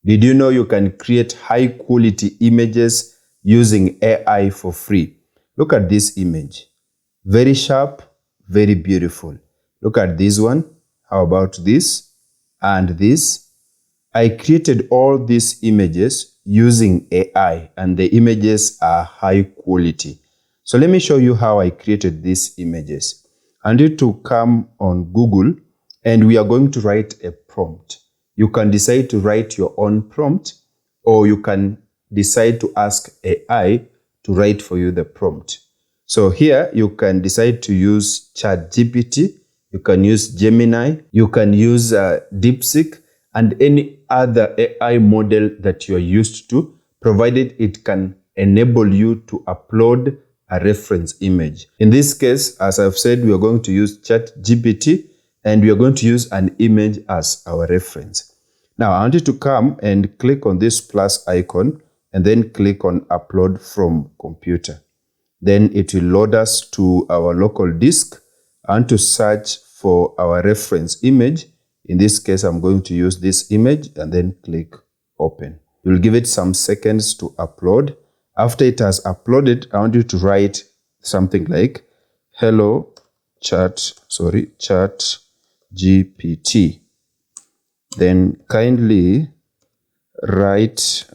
Did you know you can create high quality images using AI for free? Look at this image. Very sharp, very beautiful. Look at this one. How about this and this? I created all these images using AI, and the images are high quality. So let me show you how I created these images. I need to come on Google and we are going to write a prompt. You can decide to write your own prompt, or you can decide to ask AI to write for you the prompt. So here you can decide to use ChatGPT, you can use Gemini, you can use DeepSeek, and any other AI model that you are used to, provided it can enable you to upload a reference image. In this case, as I've said, we are going to use ChatGPT, and we are going to use an image as our reference. Now, I want you to come and click on this plus icon and then click on upload from computer. Then it will load us to our local disk. I want to search for our reference image. In this case, I'm going to use this image and then click open. You'll give it some seconds to upload. After it has uploaded, I want you to write something like, hello ChatGPT. Then kindly write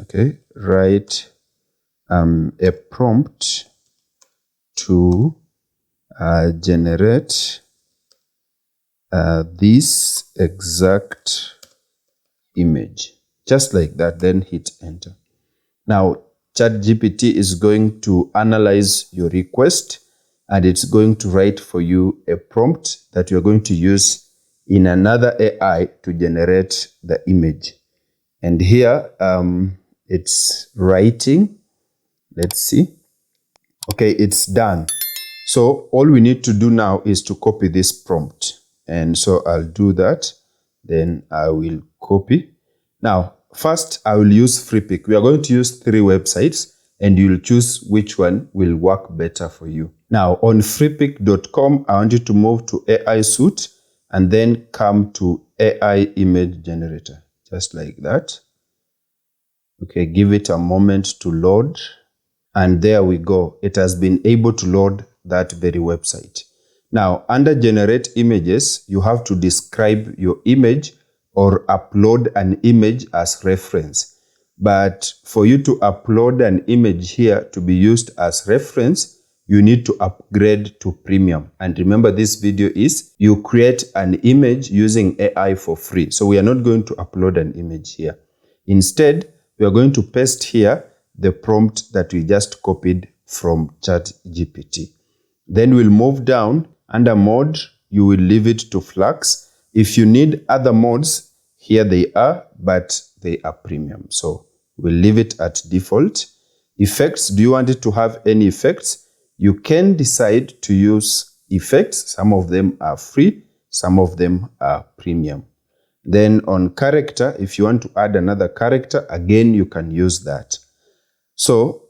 a prompt to generate this exact image. Just like that, then hit enter. Now, ChatGPT is going to analyze your request, and it's going to write for you a prompt that you're going to use in another AI to generate the image. And here it's writing. Let's see. Okay, it's done. So all we need to do now is to copy this prompt. And so I'll do that. Then I will copy. Now, first I will use FreePic. We are going to use 3 websites, and you'll choose which one will work better for you. Now, on freepic.com, I want you to move to AI Suite and then come to AI Image Generator, just like that. Okay, give it a moment to load. And there we go. It has been able to load that very website. Now, under Generate Images, you have to describe your image or upload an image as reference. But for you to upload an image here to be used as reference, you need to upgrade to premium. And remember, this video is you create an image using AI for free. So we are not going to upload an image here. Instead, we are going to paste here the prompt that we just copied from ChatGPT. Then we'll move down. Under mode, you will leave it to Flux. If you need other modes, here they are, but they are premium. So we'll leave it at default. Effects, do you want it to have any effects? You can decide to use effects. Some of them are free, some of them are premium. Then on character, if you want to add another character, again, you can use that. So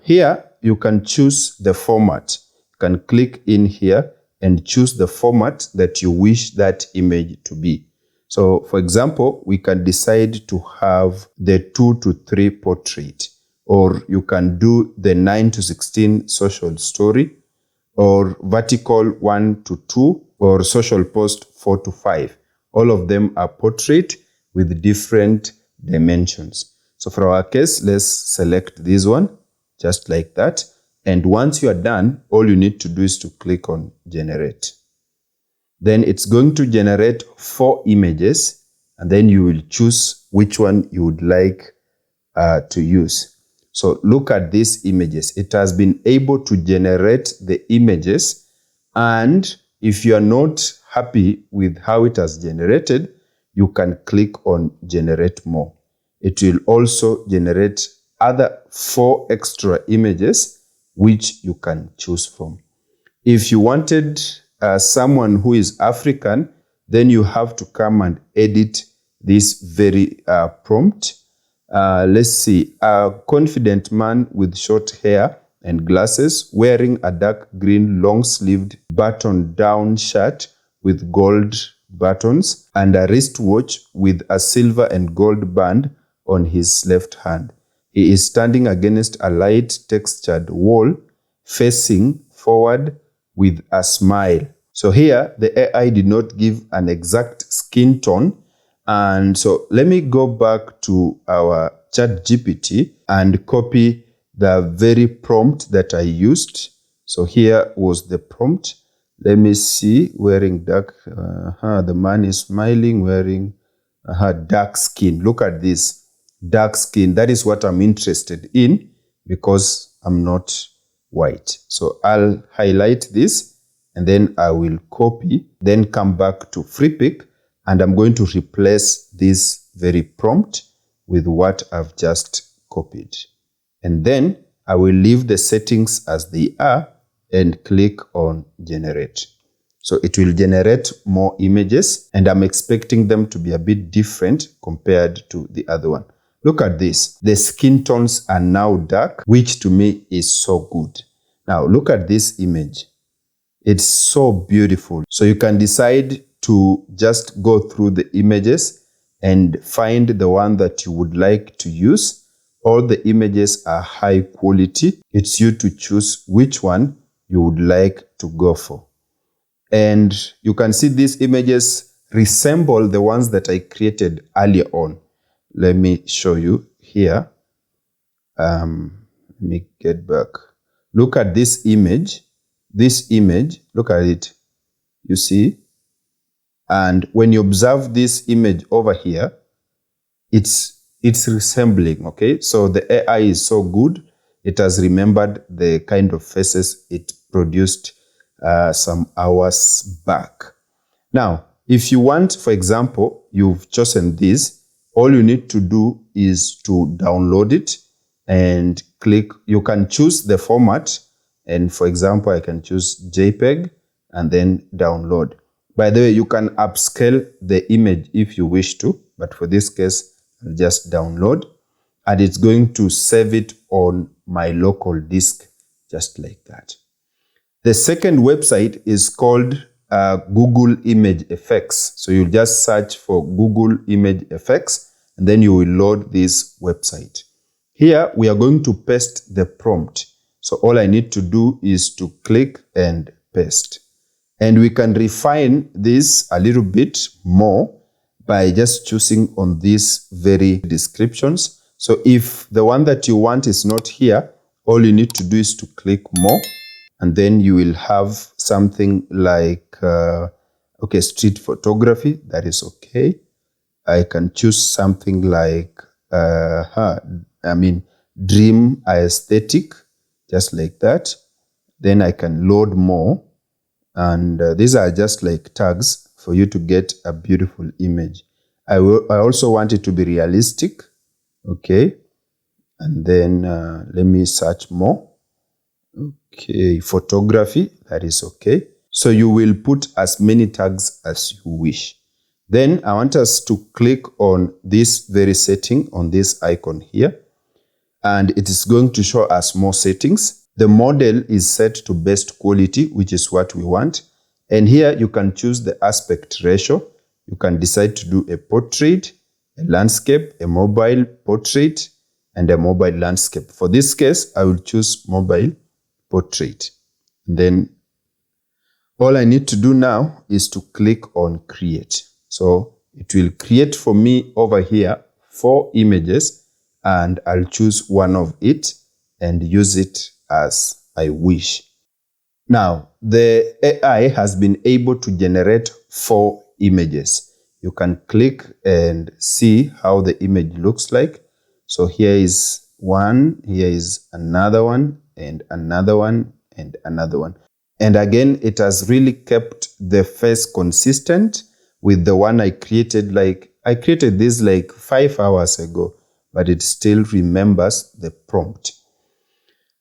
here you can choose the format. You can click in here and choose the format that you wish that image to be. So for example, we can decide to have the 2:3 portrait, or you can do the 9:16 social story, or vertical 1:2, or social post 4:5. All of them are portrait with different dimensions. So for our case, let's select this one, just like that. And once you are done, all you need to do is to click on generate. Then it's going to generate 4 images, and then you will choose which one you would like to use. So look at these images. It has been able to generate the images, and if you are not happy with how it has generated, you can click on generate more. It will also generate other 4 extra images which you can choose from. If you wanted someone who is African, then you have to come and edit this very prompt. Let's see, a confident man with short hair and glasses wearing a dark green long-sleeved button-down shirt with gold buttons and a wristwatch with a silver and gold band on his left hand. He is standing against a light textured wall facing forward with a smile. So here the AI did not give an exact skin tone. And so let me go back to our ChatGPT and copy the very prompt that I used. So here was the prompt. Let me see, wearing dark, the man is smiling, wearing dark skin. Look at this, dark skin. That is what I'm interested in because I'm not white. So I'll highlight this and then I will copy, then come back to FreePick, and I'm going to replace this very prompt with what I've just copied. And then I will leave the settings as they are and click on generate. So it will generate more images, and I'm expecting them to be a bit different compared to the other one. Look at this. The skin tones are now dark, which to me is so good. Now look at this image. It's so beautiful. So you can decide to just go through the images and find the one that you would like to use. All the images are high quality. It's you to choose which one you would like to go for. And you can see these images resemble the ones that I created earlier on. Let me show you here. Let me get back. Look at this image. This image, look at it. You see? And when you observe this image over here, it's resembling, okay? So the AI is so good. It has remembered the kind of faces it produced some hours back. Now, if you want, for example, you've chosen this, all you need to do is to download it and click. You can choose the format. And for example, I can choose JPEG and then download. By the way, you can upscale the image if you wish to, but for this case, I'll just download, and it's going to save it on my local disk, just like that. The second website is called Google Image Effects. So you'll just search for Google Image Effects, and then you will load this website. Here, we are going to paste the prompt. So all I need to do is to click and paste. And we can refine this a little bit more by just choosing on these very descriptions. So if the one that you want is not here, all you need to do is to click more, and then you will have something like, okay, street photography. That is okay. I can choose something like, dream aesthetic, just like that. Then I can load more. And these are just like tags for you to get a beautiful image. I also want it to be realistic. Okay. And then let me search more. Okay, photography, that is okay. So you will put as many tags as you wish. Then I want us to click on this very setting, on this icon here, and it is going to show us more settings. The model is set to best quality, which is what we want. And here you can choose the aspect ratio. You can decide to do a portrait, a landscape, a mobile portrait, and a mobile landscape. For this case, I will choose mobile portrait. And then all I need to do now is to click on create. So it will create for me over here 4 images, and I'll choose one of it and use it as I wish. Now, the AI has been able to generate 4 images. You can click and see how the image looks like. So here is one, here is another one, and another one, and another one. And again, it has really kept the face consistent with the one I created. I created this like 5 hours ago, but it still remembers the prompt.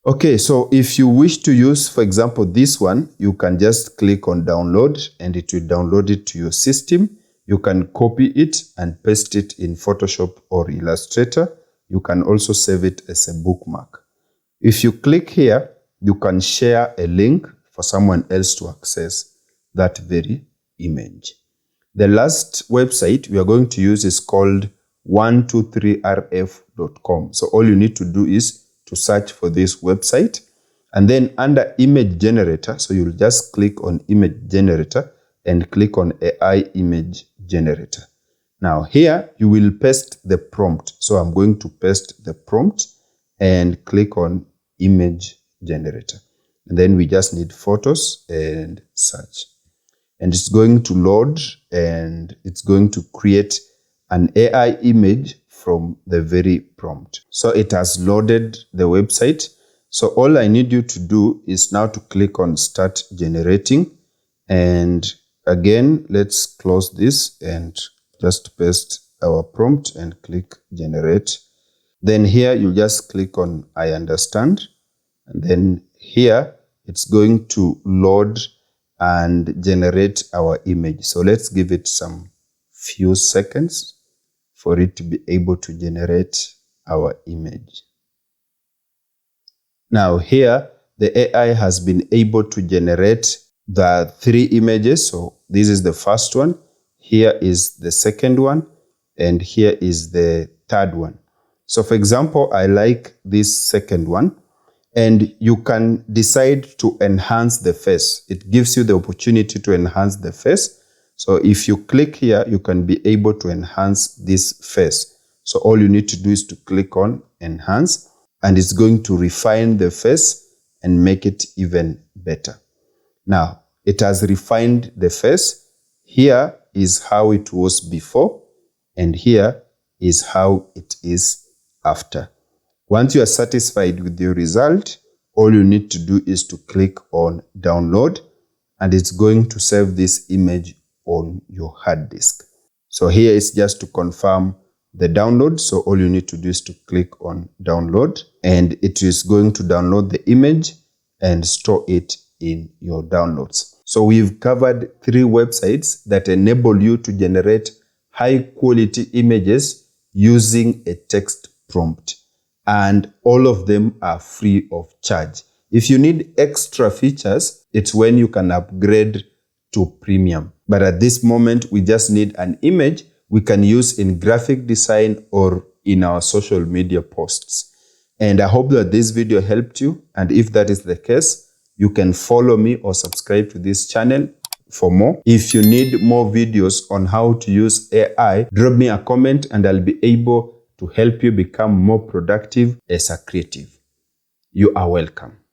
Okay, so if you wish to use, for example, this one, you can just click on download and it will download it to your system. You can copy it and paste it in Photoshop or Illustrator. You can also save it as a bookmark. If you click here, you can share a link for someone else to access that very image. The last website we are going to use is called 123rf.com. So all you need to do is to search for this website, and then under image generator, so you'll just click on image generator and click on AI image generator. Now here you will paste the prompt. So I'm going to paste the prompt and click on image generator. And then we just need photos and search. And it's going to load and it's going to create an AI image from the very prompt. So it has loaded the website. So all I need you to do is now to click on start generating. And again, let's close this and just paste our prompt and click generate. Then here you just click on I understand. And then here it's going to load and generate our image. So let's give it some few seconds for it to be able to generate our image. Now here the AI has been able to generate the 3 images. So this is the first one, here is the second one, and here is the third one. So for example, I like this second one, and you can decide to enhance the face. It gives you the opportunity to enhance the face. So if you click here, you can be able to enhance this face. So all you need to do is to click on enhance, and it's going to refine the face and make it even better. Now, it has refined the face. Here is how it was before, and here is how it is after. Once you are satisfied with the result, all you need to do is to click on download, and it's going to save this image on your hard disk. So here is just to confirm the download. So all you need to do is to click on download, and it is going to download the image and store it in your downloads. So we've covered 3 websites that enable you to generate high quality images using a text prompt, and all of them are free of charge. If you need extra features, it's when you can upgrade to premium. But at this moment, we just need an image we can use in graphic design or in our social media posts. And I hope that this video helped you. And if that is the case, you can follow me or subscribe to this channel for more. If you need more videos on how to use AI, drop me a comment and I'll be able to help you become more productive as a creative. You are welcome.